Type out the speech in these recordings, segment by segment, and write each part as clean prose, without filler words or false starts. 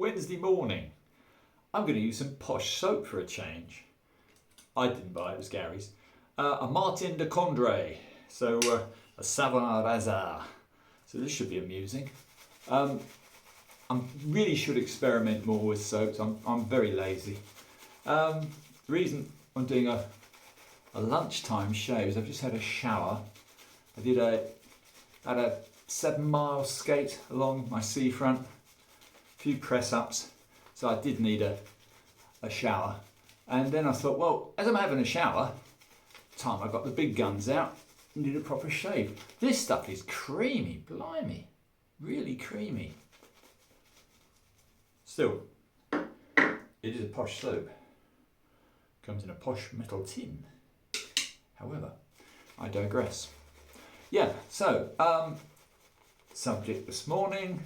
Wednesday morning. I'm going to use some posh soap for a change. I didn't buy it, it was Gary's. A Martin de Condré, so a RiverRazor. So this should be amusing. I really should experiment more with soaps. I'm very lazy. The reason I'm doing a lunchtime shave is I've just had a shower. I did had a 7-mile skate along my seafront, a few press-ups, so I did need a shower. And then I thought, well, as I'm having a shower, time I got the big guns out and did a proper shave. This stuff is creamy, blimey, really creamy. Still, it is a posh soap. Comes in a posh metal tin. However, I digress. Yeah, so, subject this morning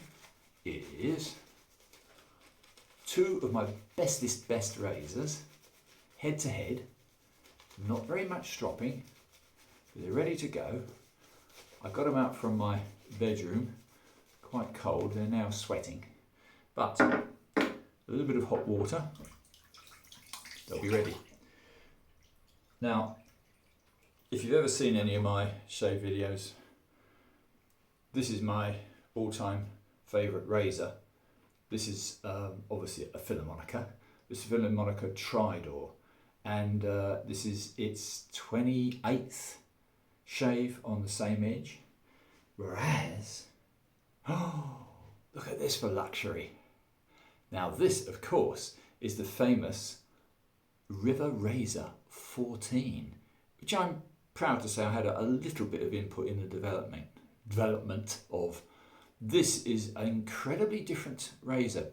is two of my best razors, head to head, not very much stropping, but they're ready to go. I got them out from my bedroom, quite cold, they're now sweating, but a little bit of hot water, they'll be ready. Now, if you've ever seen any of my shave videos, this is my all-time favourite razor. This is obviously a Filharmonica. This is a Filharmonica tridur, and this is its 28th shave on the same edge. Whereas, oh, look at this for luxury. Now this, of course, is the famous RiverRazor14, which I'm proud to say I had a little bit of input in the development of. This is an incredibly different razor.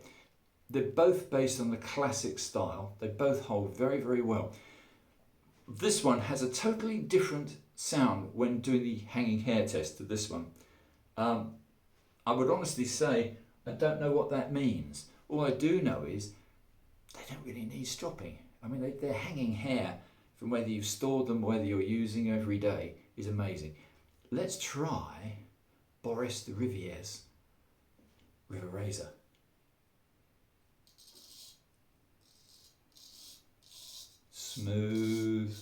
They're both based on the classic style. They both hold very, very well. This one has a totally different sound when doing the hanging hair test to this one. I would honestly say I don't know what that means. All I do know is they don't really need stropping. I mean, they're hanging hair from whether you've stored them, whether you're using every day, is amazing. Let's try Boris de Rivier's RiverRazor. Smooth.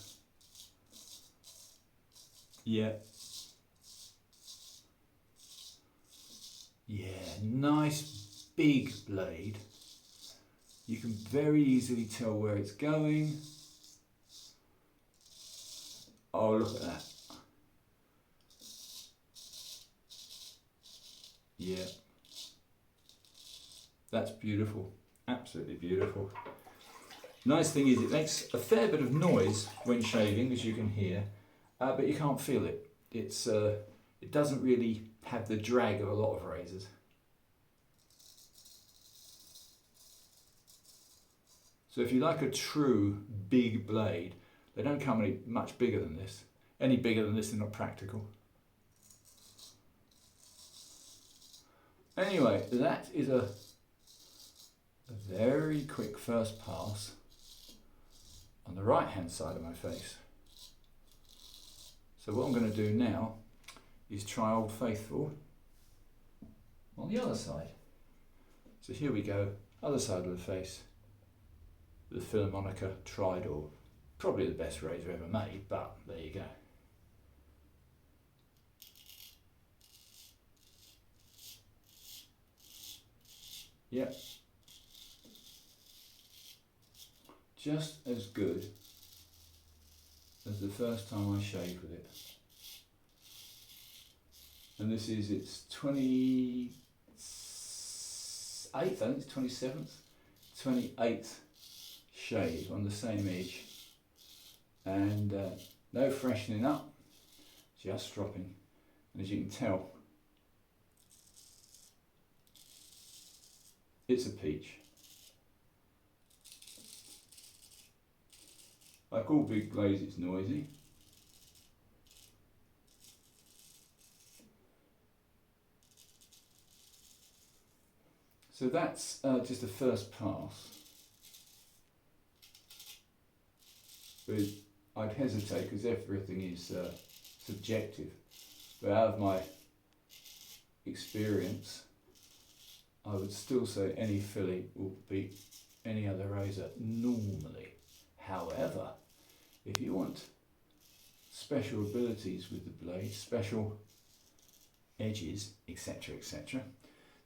Yeah. Yeah, nice big blade. You can very easily tell where it's going. Oh, look at that. Yeah. That's beautiful. Absolutely beautiful. Nice thing is it makes a fair bit of noise when shaving, as you can hear, but you can't feel it. It doesn't really have the drag of a lot of razors. So if you like a true big blade, they don't come any much bigger than this. Any bigger than this, they're not practical. Anyway, that is a very quick first pass on the right hand side of my face. So what I'm going to do now is try Old Faithful on the other side. So here we go, other side of the face, the Filharmonica tridur. Probably the best razor ever made, but there you go. Yep. Just as good as the first time I shaved with it. And this is its 28th, I think it's 28th shave on the same edge. And no freshening up, just dropping. And as you can tell, it's a peach. Like all big blades, it's noisy. So that's just a first pass. But I'd hesitate because everything is subjective. But out of my experience, I would still say any Filly will beat any other razor normally. However, if you want special abilities with the blade, special edges, etc., etc.,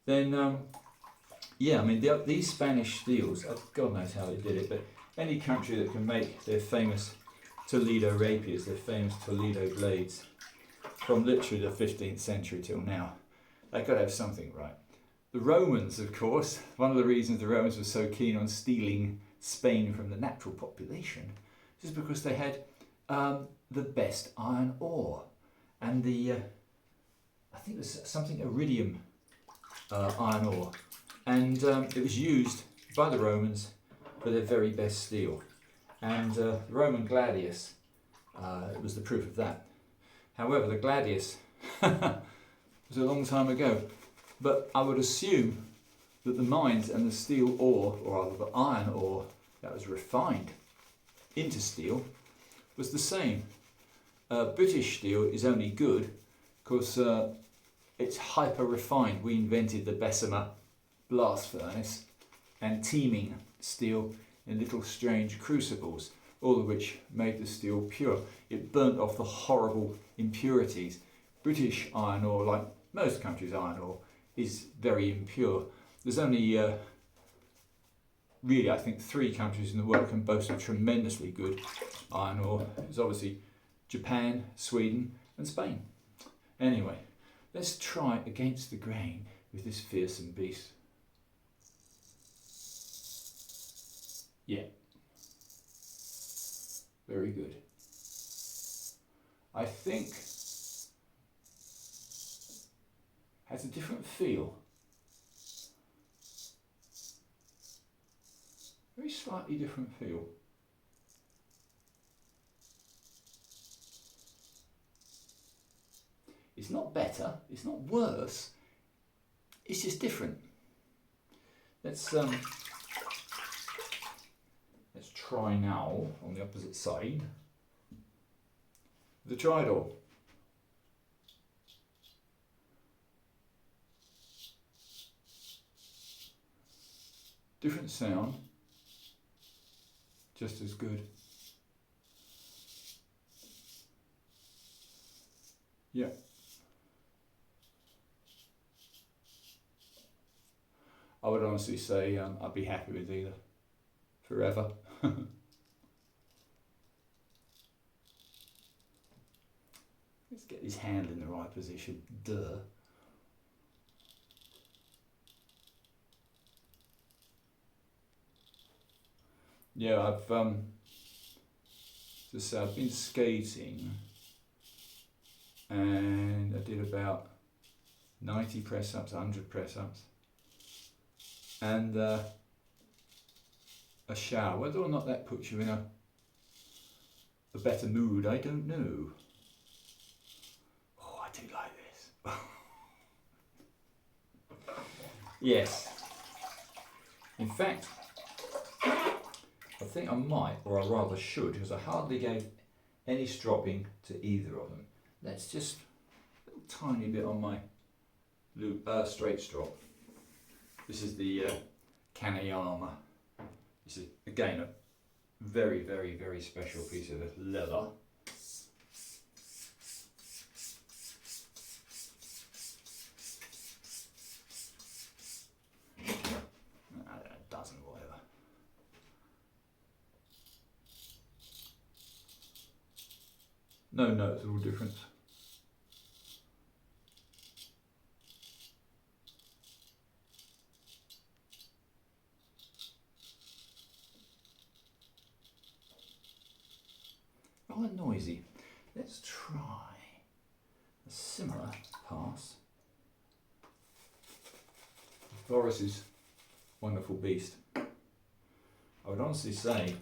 then yeah, I mean these Spanish steels, God knows how they did it, but any country that can make their famous Toledo rapiers, their famous Toledo blades, from literally the 15th century till now, they've got to have something right. The Romans, of course, one of the reasons the Romans were so keen on stealing Spain from the natural population is because they had the best iron ore, and the I think it was something iridium iron ore, and it was used by the Romans for their very best steel, and the Roman gladius was the proof of that. However, the gladius was a long time ago, but I would assume that the mines and the steel ore, or rather the iron ore that was refined into steel, was the same. British steel is only good because it's hyper refined. We invented the Bessemer blast furnace and teaming steel in little strange crucibles, all of which made the steel pure. It burnt off the horrible impurities. British iron ore, like most countries' iron ore, is very impure. There's only really, I think, 3 countries in the world can boast of tremendously good iron ore. It's obviously Japan, Sweden and Spain. Anyway, let's try against the grain with this fearsome beast. Yeah. Very good. I think has a different feel. Very slightly different feel. It's not better, it's not worse, it's just different. Let's try now on the opposite side the tridur. Different sound, just as good. Yeah. I would honestly say I'd be happy with either forever. Let's get his hand in the right position. Duh. Yeah, I've been skating and I did about 90 press-ups, 100 press-ups, and a shower. Whether or not that puts you in a better mood, I don't know. Oh, I do like this. Yes. In fact, I think I might, or I rather should, because I hardly gave any stropping to either of them. Let's just a little tiny bit on my straight strop. This is the Kaneyama. This is again a very, very, very special piece of leather. A dozen, whatever. No noticeable difference. Rather noisy. Let's try a similar pass. Boris's wonderful beast. I would honestly say,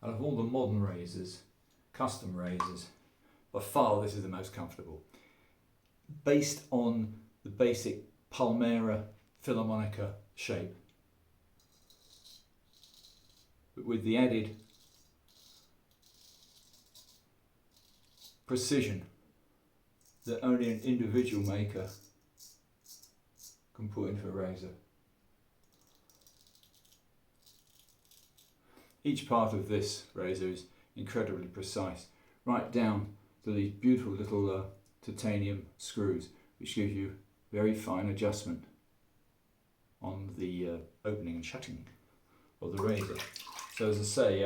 out of all the modern razors, custom razors, by far this is the most comfortable. Based on the basic Palmera Philharmonica shape, but with the added precision that only an individual maker can put into a razor. Each part of this razor is incredibly precise, right down to these beautiful little titanium screws, which give you very fine adjustment on the opening and shutting of the razor. So as I say,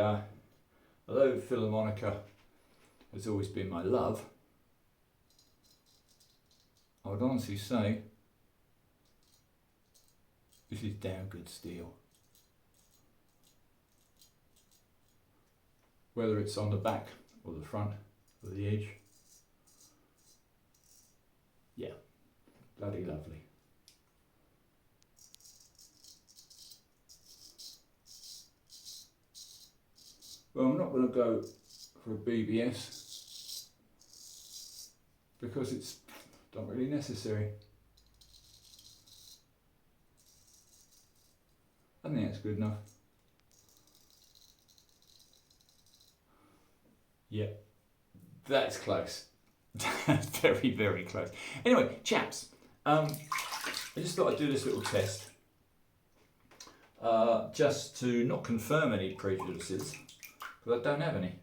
although Filharmonica has always been my love, I would honestly say this is damn good steel. Whether it's on the back or the front or the edge, yeah, bloody lovely. Well, I'm not going to go for a BBS because it's not really necessary. I think that's good enough. Yeah, that's close. Very, very close. Anyway, chaps, I just thought I'd do this little test just to not confirm any prejudices, because I don't have any.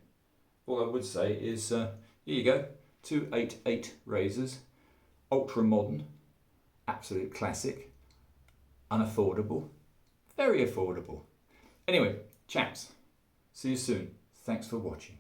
All I would say is, here you go, 288 razors, ultra modern, absolute classic, unaffordable, very affordable. Anyway, chaps, see you soon. Thanks for watching.